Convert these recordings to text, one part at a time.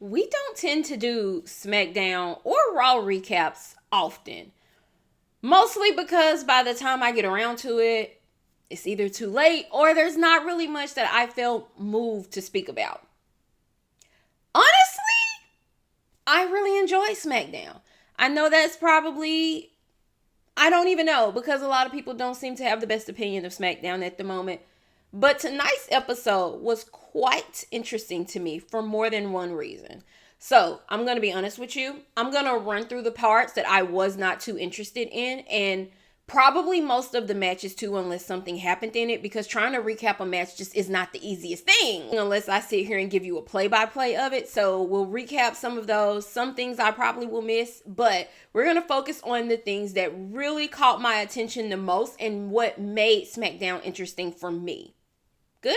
We don't tend to do Smackdown or Raw recaps often. Mostly because by the time I get around to it, it's either too late or there's not really much that I felt moved to speak about. Honestly, I really enjoy Smackdown. I know that's probably, I don't even know, because a lot of people don't seem to have the best opinion of SmackDown at the moment. But tonight's episode was quite interesting to me for more than one reason. So, I'm going to be honest with you. I'm going to run through the parts that I was not too interested in, and probably most of the matches too, unless something happened in it, because trying to recap a match just is not the easiest thing unless I sit here and give you a play-by-play of it. So we'll recap some of those. Some things I probably will miss, but we're going to focus on the things that really caught my attention the most and what made SmackDown interesting for me. Good?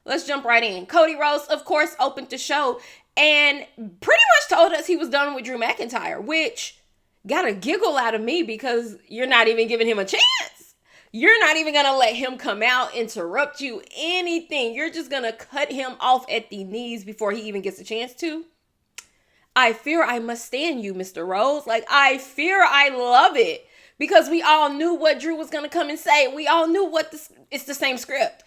Let's jump right in. Cody Rhodes, of course, opened the show and pretty much told us he was done with Drew McIntyre, which got a giggle out of me because you're not even giving him a chance. You're not even going to let him come out, interrupt you, anything. You're just going to cut him off at the knees before he even gets a chance to. I fear I must stand you, Mr. Rhodes. I fear I love it. Because we all knew what Drew was going to come and say. We all knew it's the same script.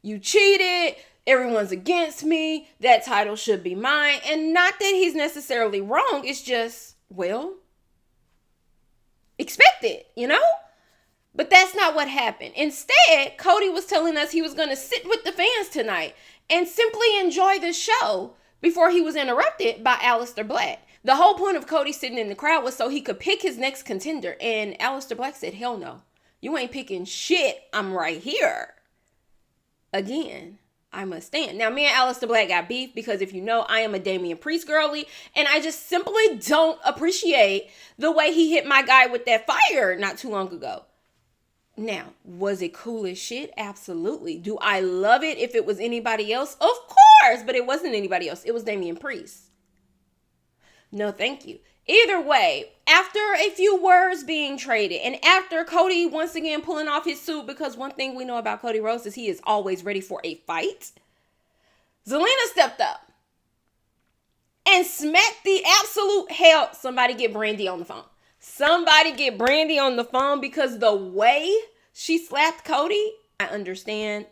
You cheated. Everyone's against me. That title should be mine. And not that he's necessarily wrong. It's just, well, expect it, But that's not what happened. Instead, Cody was telling us he was going to sit with the fans tonight and simply enjoy the show before he was interrupted by Aleister Black. The whole point of Cody sitting in the crowd was so he could pick his next contender. And Aleister Black said, hell no. You ain't picking shit. I'm right here. Again, I must stand. Now, me and Aleister Black got beef because if you know, I am a Damian Priest girly, and I just simply don't appreciate the way he hit my guy with that fire not too long ago. Now, was it cool as shit? Absolutely. Do I love it if it was anybody else? Of course, but it wasn't anybody else. It was Damian Priest. No, thank you. Either way, after a few words being traded and after Cody once again pulling off his suit, because one thing we know about Cody Rhodes is he is always ready for a fight, Zelina stepped up and smacked the absolute hell. Somebody get Brandy on the phone. Somebody get Brandy on the phone, because the way she slapped Cody, I understand.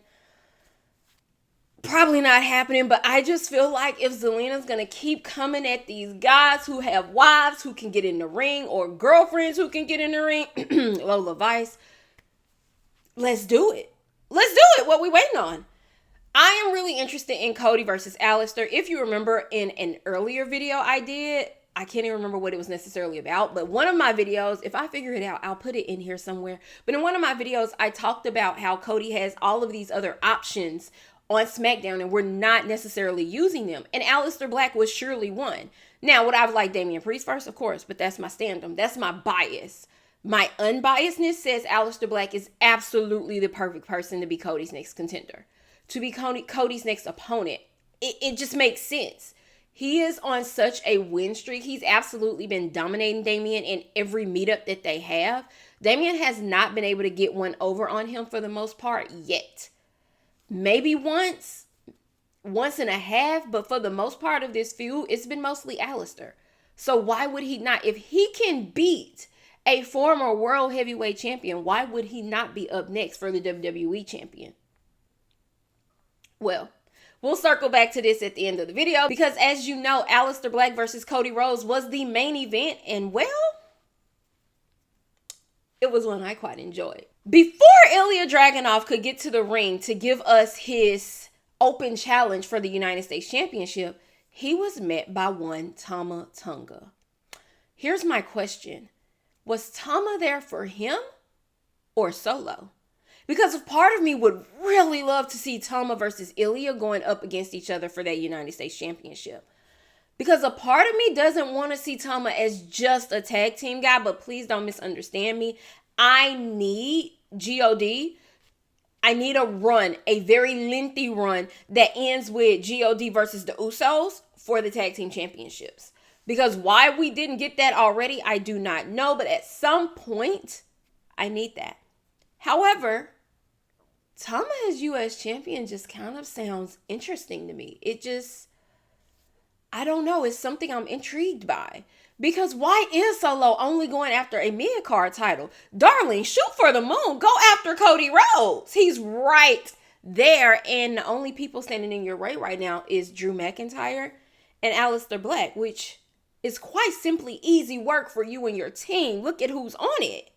Probably not happening, but I just feel like if Zelina's going to keep coming at these guys who have wives who can get in the ring or girlfriends who can get in the ring, Lola Vice, let's do it. Let's do it. What we waiting on? I am really interested in Cody versus Aleister. If you remember in an earlier video I did, I can't even remember what it was necessarily about, but one of my videos, if I figure it out, I'll put it in here somewhere. But in one of my videos, I talked about how Cody has all of these other options on SmackDown and we're not necessarily using them. And Aleister Black was surely one. Now, would I have liked Damian Priest first? Of course, but that's my stand-up. That's my bias. My unbiasedness says Aleister Black is absolutely the perfect person to be Cody's next contender. To be Cody's next opponent. It just makes sense. He is on such a win streak. He's absolutely been dominating Damian in every meetup that they have. Damian has not been able to get one over on him for the most part yet. Maybe once and a half, but for the most part of this feud, it's been mostly Aleister. So why would he not? If he can beat a former world heavyweight champion, why would he not be up next for the WWE champion? Well, we'll circle back to this at the end of the video because as you know, Aleister Black versus Cody Rhodes was the main event, and well, it was one I quite enjoyed. Before Ilya Dragunov could get to the ring to give us his open challenge for the United States Championship, he was met by one Tama Tonga. Here's my question. Was Tama there for him or Solo? Because a part of me would really love to see Tama versus Ilya going up against each other for that United States Championship. Because a part of me doesn't want to see Tama as just a tag team guy, but please don't misunderstand me. I need G.O.D. I need a run, a very lengthy run that ends with G.O.D. versus the Usos for the tag team championships. Because why we didn't get that already, I do not know. But at some point, I need that. However, Tama as U.S. champion just kind of sounds interesting to me. I don't know. It's something I'm intrigued by. Because why is Solo only going after a mid-card title? Darling, shoot for the moon. Go after Cody Rhodes. He's right there. And the only people standing in your way right now is Drew McIntyre and Aleister Black, which is quite simply easy work for you and your team. Look at who's on it.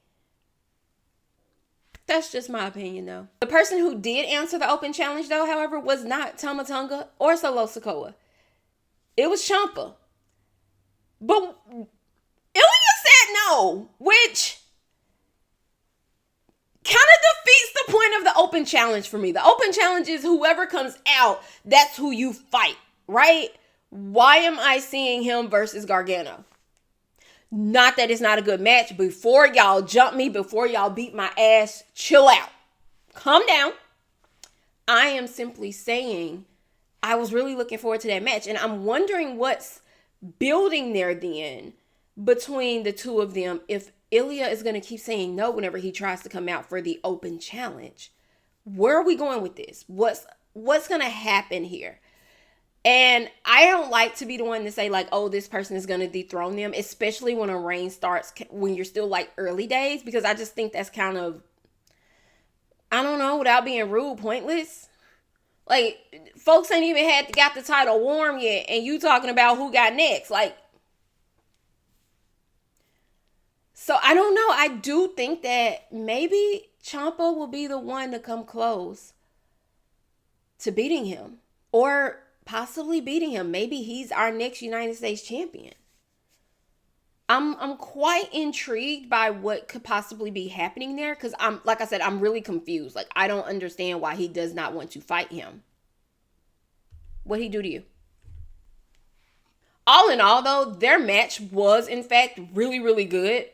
That's just my opinion, though. The person who did answer the open challenge, though, however, was not Tama Tonga or Solo Sikoa. It was Ciampa. But Ilya said no, which kind of defeats the point of the open challenge for me. The open challenge is whoever comes out, that's who you fight, right? Why am I seeing him versus Gargano? Not that it's not a good match. Before y'all jump me, before y'all beat my ass, chill out. Calm down. I am simply saying I was really looking forward to that match. And I'm wondering what's building there then between the two of them if Ilya is going to keep saying no whenever he tries to come out for the open challenge. Where are we going with this? What's going to happen here? And I don't like to be the one to say like, oh, this person is going to dethrone them, especially when a reign starts when you're still like early days, because I just think that's kind of, I don't know, without being rude, pointless. Like, folks ain't even got the title warm yet, and you talking about who got next. Like, so I don't know. I do think that maybe Ciampa will be the one to come close to beating him, or possibly beating him. Maybe he's our next United States champion. I'm quite intrigued by what could possibly be happening there, because like I said, I'm really confused. Like, I don't understand why he does not want to fight him. What'd he do to you? All in all, though, their match was in fact really, really good.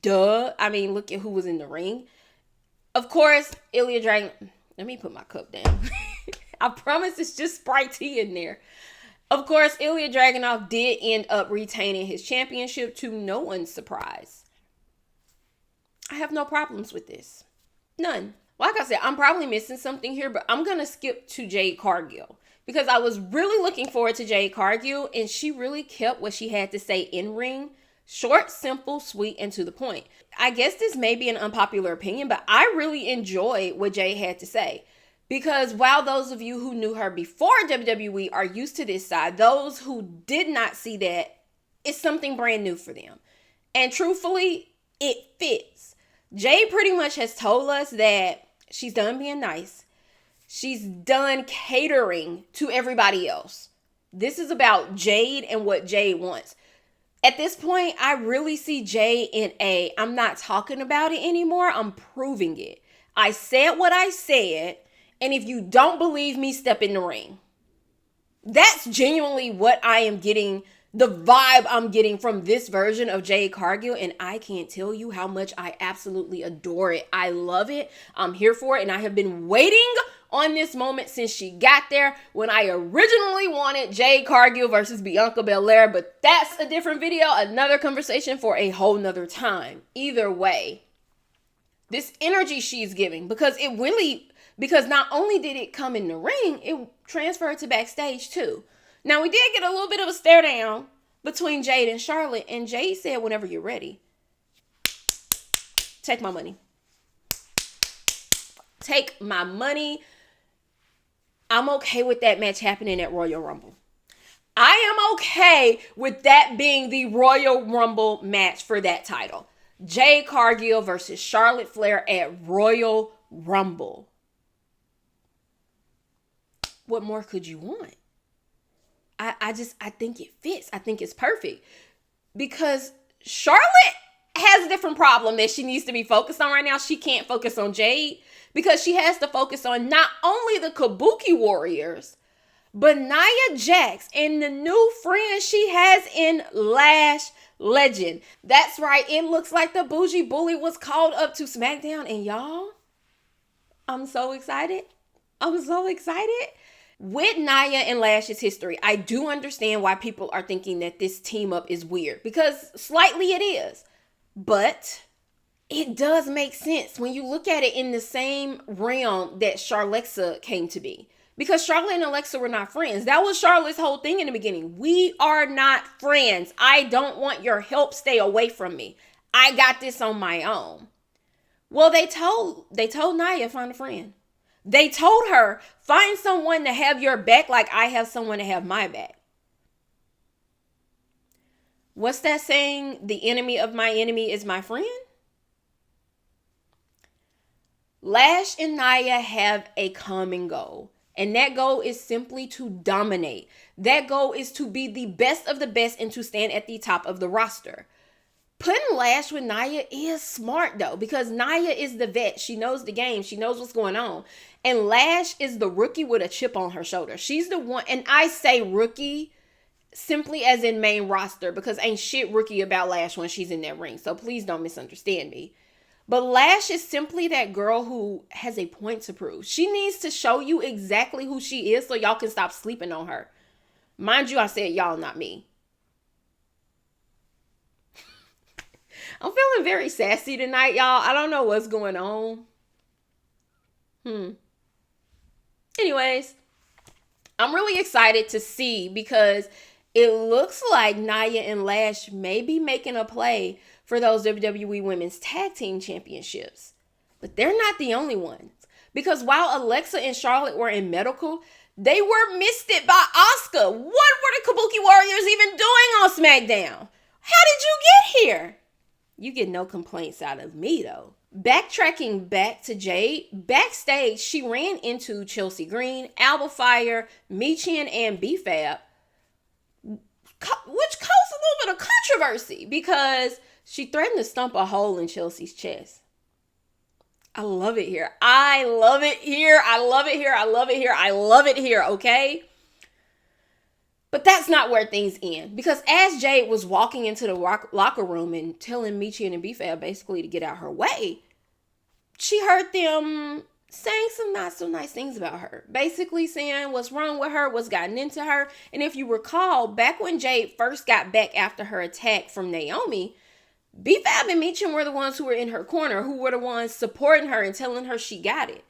Duh. I mean, look at who was in the ring. Of course, Ilya Dragunov. Let me put my cup down. I promise it's just Sprite tea in there. Of course, Ilya Dragunov did end up retaining his championship to no one's surprise. I have no problems with this. None. Like I said, I'm probably missing something here, but I'm going to skip to Jade Cargill because I was really looking forward to Jade Cargill, and she really kept what she had to say in ring. Short, simple, sweet, and to the point. I guess this may be an unpopular opinion, but I really enjoyed what Jade had to say. Because while those of you who knew her before WWE are used to this side, those who did not see that, it's something brand new for them. And truthfully, it fits. Jade pretty much has told us that she's done being nice. She's done catering to everybody else. This is about Jade and what Jade wants. At this point, I really see Jade in I'm not talking about it anymore. I'm proving it. I said what I said. And if you don't believe me, step in the ring. That's genuinely what I am getting, the vibe I'm getting from this version of Jade Cargill. And I can't tell you how much I absolutely adore it. I love it. I'm here for it. And I have been waiting on this moment since she got there when I originally wanted Jade Cargill versus Bianca Belair. But that's a different video, another conversation for a whole nother time. Either way, this energy she's giving, because not only did it come in the ring, it transferred to backstage too. Now, we did get a little bit of a stare down between Jade and Charlotte, and Jade said, whenever you're ready, take my money. Take my money. I'm okay with that match happening at Royal Rumble. I am okay with that being the Royal Rumble match for that title. Jade Cargill versus Charlotte Flair at Royal Rumble. What more could you want? I think it fits. I think it's perfect. Because Charlotte has a different problem that she needs to be focused on right now. She can't focus on Jade because she has to focus on not only the Kabuki Warriors, but Nia Jax and the new friend she has in Lash Legend. That's right. It looks like the bougie bully was called up to Smackdown. And y'all, I'm so excited. I'm so excited. With Nia and Lash's history, I do understand why people are thinking that this team up is weird, because slightly it is, but it does make sense when you look at it in the same realm that Charlexa came to be. Because Charlotte and Alexa were not friends. That was Charlotte's whole thing in the beginning. We are not friends. I don't want your help. Stay away from me. I got this on my own. Well, they told Nia, find a friend. They told her, find someone to have your back like I have someone to have my back. What's that saying? The enemy of my enemy is my friend? Lash and Nia have a common goal. And that goal is simply to dominate. That goal is to be the best of the best and to stand at the top of the roster. Putting Lash with Nia is smart though, because Nia is the vet. She knows the game. She knows what's going on. And Lash is the rookie with a chip on her shoulder. She's the one, and I say rookie simply as in main roster because ain't shit rookie about Lash when she's in that ring. So please don't misunderstand me. But Lash is simply that girl who has a point to prove. She needs to show you exactly who she is so y'all can stop sleeping on her. Mind you, I said y'all, not me. I'm feeling very sassy tonight, y'all. I don't know what's going on. Anyways, I'm really excited to see because it looks like Nia and Lash may be making a play for those WWE Women's Tag Team Championships. But they're not the only ones. Because while Alexa and Charlotte were in medical, they were misted by Asuka. What were the Kabuki Warriors even doing on Smackdown? How did you get here? You get no complaints out of me, though. Backtracking back to Jade, backstage, she ran into Chelsea Green, Alba Fire, Michin, and B-Fab, which caused a little bit of controversy because she threatened to stump a hole in Chelsea's chest. I love it here. I love it here. I love it here. I love it here. I love it here, okay? But that's not where things end. Because as Jade was walking into the locker room and telling Michin and B-Fab basically to get out her way, she heard them saying some not so nice things about her. Basically saying what's wrong with her, what's gotten into her. And if you recall, back when Jade first got back after her attack from Naomi, B-Fab and Michin were the ones who were in her corner, who were the ones supporting her and telling her she got it.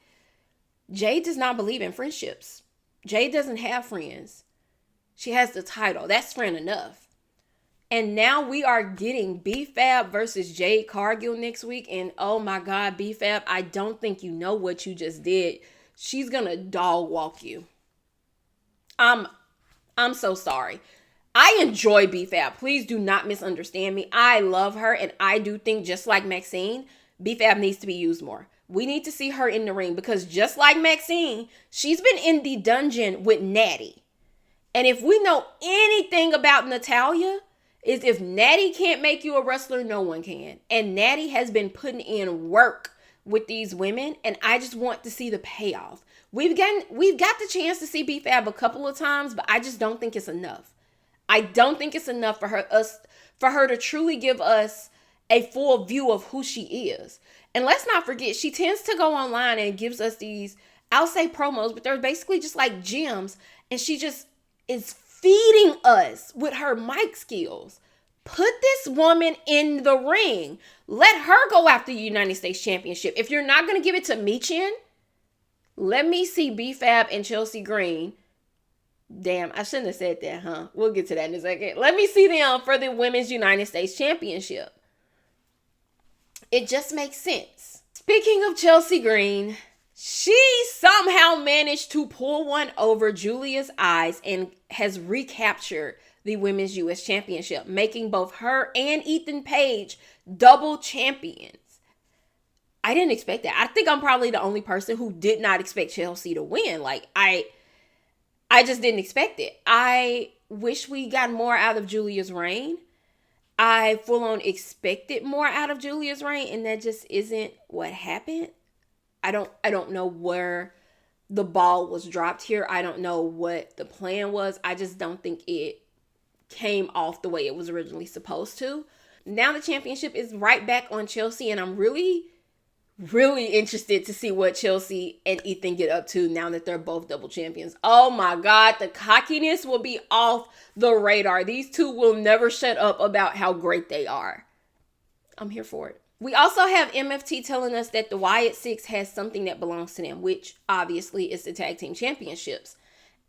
Jade does not believe in friendships. Jade doesn't have friends. She has the title. That's friend enough. And now we are getting B-Fab versus Jade Cargill next week. And oh my God, B-Fab, I don't think you know what you just did. She's going to dog walk you. I'm so sorry. I enjoy B-Fab. Please do not misunderstand me. I love her. And I do think just like Maxine, B-Fab needs to be used more. We need to see her in the ring because just like Maxine, she's been in the dungeon with Natty. And if we know anything about Natalya, is if Natty can't make you a wrestler, no one can. And Natty has been putting in work with these women, and I just want to see the payoff. We've got the chance to see B-Fab a couple of times, but I just don't think it's enough. I don't think it's enough for her to truly give us a full view of who she is. And let's not forget, she tends to go online and gives us these, I'll say promos, but they're basically just like gems, and she just is feeding us with her mic skills. Put this woman in the ring. Let her go after the United States Championship. If you're not going to give it to Michin, let me see B-Fab and Chelsea Green. Damn, I shouldn't have said that, huh? We'll get to that in a second. Let me see them for the Women's United States Championship. It just makes sense. Speaking of Chelsea Green, she somehow managed to pull one over Julia's eyes and has recaptured the Women's U.S. Championship, making both her and Ethan Page double champions. I didn't expect that. I think I'm probably the only person who did not expect Chelsea to win. Like, I just didn't expect it. I wish we got more out of Julia's reign. I full on expected more out of Julia's reign, and that just isn't what happened. I don't know where the ball was dropped here. I don't know what the plan was. I just don't think it came off the way it was originally supposed to. Now the championship is right back on Chelsea, and I'm really, really interested to see what Chelsea and Ethan get up to now that they're both double champions. Oh my God, the cockiness will be off the radar. These two will never shut up about how great they are. I'm here for it. We also have MFT telling us that the Wyatt Six has something that belongs to them, which obviously is the tag team championships.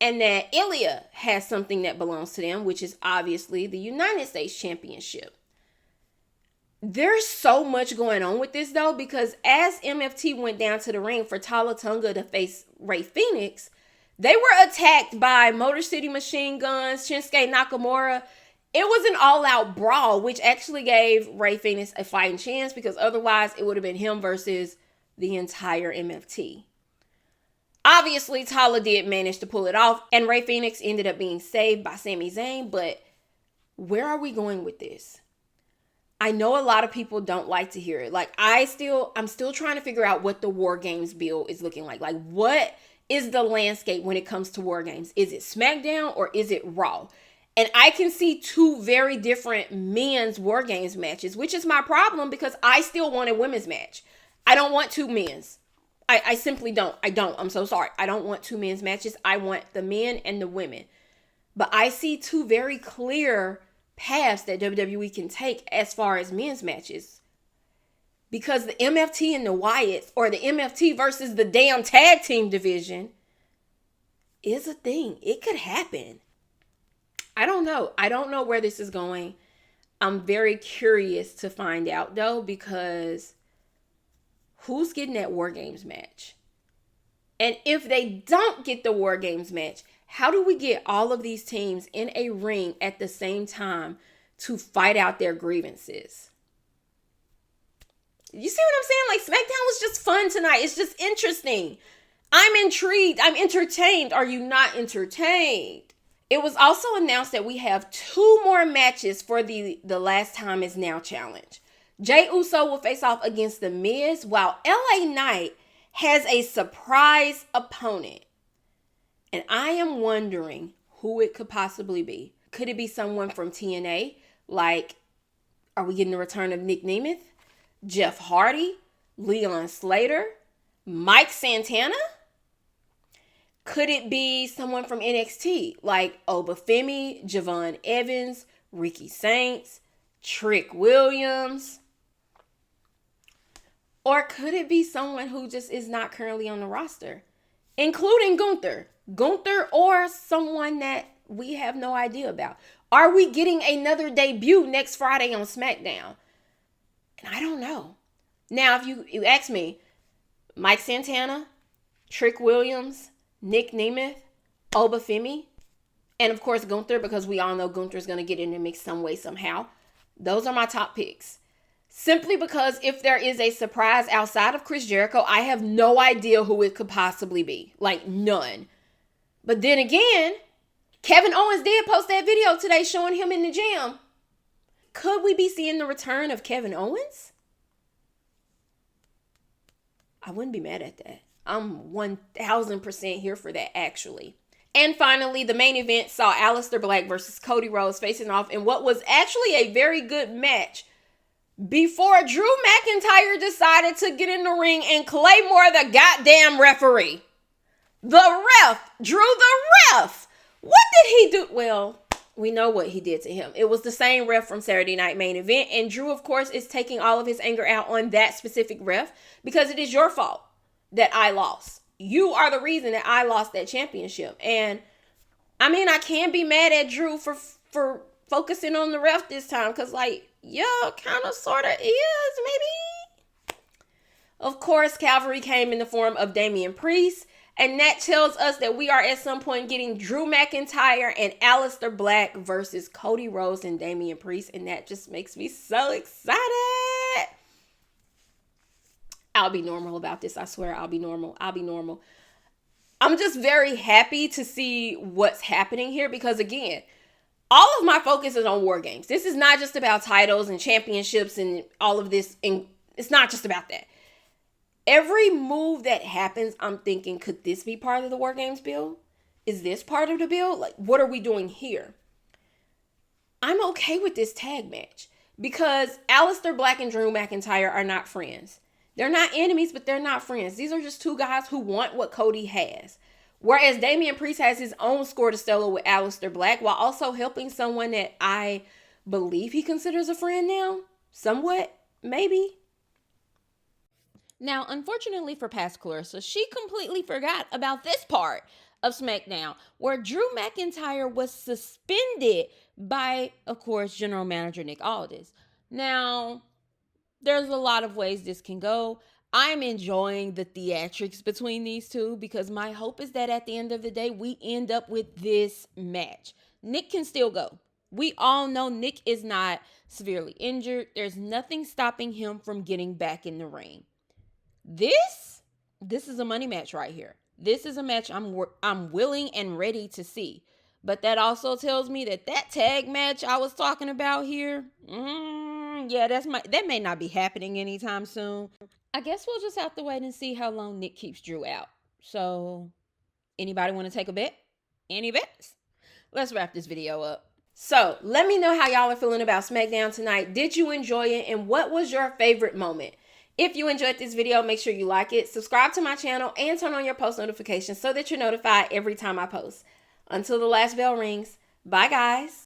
And that Ilya has something that belongs to them, which is obviously the United States Championship. There's so much going on with this, though, because as MFT went down to the ring for Tala Tonga to face Rey Fenix, they were attacked by Motor City Machine Guns, Shinsuke Nakamura. It was an all-out brawl, which actually gave Rey Fenix a fighting chance, because otherwise it would have been him versus the entire MFT. Obviously, Tala did manage to pull it off, and Rey Fenix ended up being saved by Sami Zayn, but where are we going with this? I know a lot of people don't like to hear it. Like, I'm still trying to figure out what the War Games bill is looking like. Like, what is the landscape when it comes to War Games? Is it SmackDown or is it Raw? And I can see two very different men's War Games matches, which is my problem, because I still want a women's match. I don't want two men's. I simply don't. I'm so sorry. I don't want two men's matches. I want the men and the women. But I see two very clear paths that WWE can take as far as men's matches. Because the MFT and the Wyatts, or the MFT versus the damn tag team division, is a thing. It could happen. I don't know. I don't know where this is going. I'm very curious to find out, though, because who's getting that War Games match? And if they don't get the War Games match, how do we get all of these teams in a ring at the same time to fight out their grievances? You see what I'm saying? Like, SmackDown was just fun tonight. It's just interesting. I'm intrigued. I'm entertained. Are you not entertained? It was also announced that we have 2 more matches for the Last Time Is Now challenge. Jey Uso will face off against The Miz, while LA Knight has a surprise opponent. And I am wondering who it could possibly be. Could it be someone from TNA? Like, are we getting the return of Nick Nemeth, Jeff Hardy, Leon Slater, Mike Santana? Could it be someone from NXT? Like Obafemi, Javon Evans, Ricky Saints, Trick Williams? Or could it be someone who just is not currently on the roster, including Gunther? Gunther, or someone that we have no idea about. Are we getting another debut next Friday on SmackDown? And I don't know. Now, if you ask me, Mike Santana, Trick Williams, Nick Nemeth, Obafemi, and of course Gunther, because we all know Gunther's going to get in the mix some way, somehow. Those are my top picks. Simply because if there is a surprise outside of Chris Jericho, I have no idea who it could possibly be. Like, none. But then again, Kevin Owens did post that video today showing him in the gym. Could we be seeing the return of Kevin Owens? I wouldn't be mad at that. I'm 1000% here for that, actually. And finally, the main event saw Aleister Black versus Cody Rhodes facing off in what was actually a very good match before Drew McIntyre decided to get in the ring and Claymore the goddamn referee. The ref. Drew the ref. What did he do? Well, we know what he did to him. It was the same ref from Saturday Night Main Event. And Drew, of course, is taking all of his anger out on that specific ref because it is your fault that I lost. You are the reason that I lost that championship. And I mean, I can't be mad at Drew for focusing on the ref this time. Because, like, yeah, kind of, sort of is, maybe. Of course, Calvary came in the form of Damian Priest. And that tells us that we are at some point getting Drew McIntyre and Aleister Black versus Cody Rhodes and Damian Priest. And that just makes me so excited. I'll be normal about this. I swear I'll be normal. I'm just very happy to see what's happening here because, again, all of my focus is on War Games. This is not just about titles and championships and all of this. And it's not just about that. Every move that happens, I'm thinking, could this be part of the War Games bill? Is this part of the bill? Like, what are we doing here? I'm okay with this tag match because Aleister Black and Drew McIntyre are not friends. They're not enemies, but they're not friends. These are just two guys who want what Cody has. Whereas Damian Priest has his own score to settle with Aleister Black while also helping someone that I believe he considers a friend now. Somewhat, maybe. Now, unfortunately for past Clarissa, she completely forgot about this part of SmackDown, where Drew McIntyre was suspended by, of course, General Manager Nick Aldis. Now, there's a lot of ways this can go. I'm enjoying the theatrics between these two because my hope is that at the end of the day, we end up with this match. Nick can still go. We all know Nick is not severely injured. There's nothing stopping him from getting back in the ring. This is a money match right here. This is a match I'm willing and ready to see. But that also tells me that tag match I was talking about here, that may not be happening anytime soon. I guess we'll just have to wait and see how long Nick keeps Drew out. So, anybody want to take a bet? Any bets? Let's wrap this video up. So, let me know how y'all are feeling about SmackDown tonight. Did you enjoy it? And what was your favorite moment? If you enjoyed this video, make sure you like it, subscribe to my channel, and turn on your post notifications so that you're notified every time I post. Until the last bell rings, bye guys.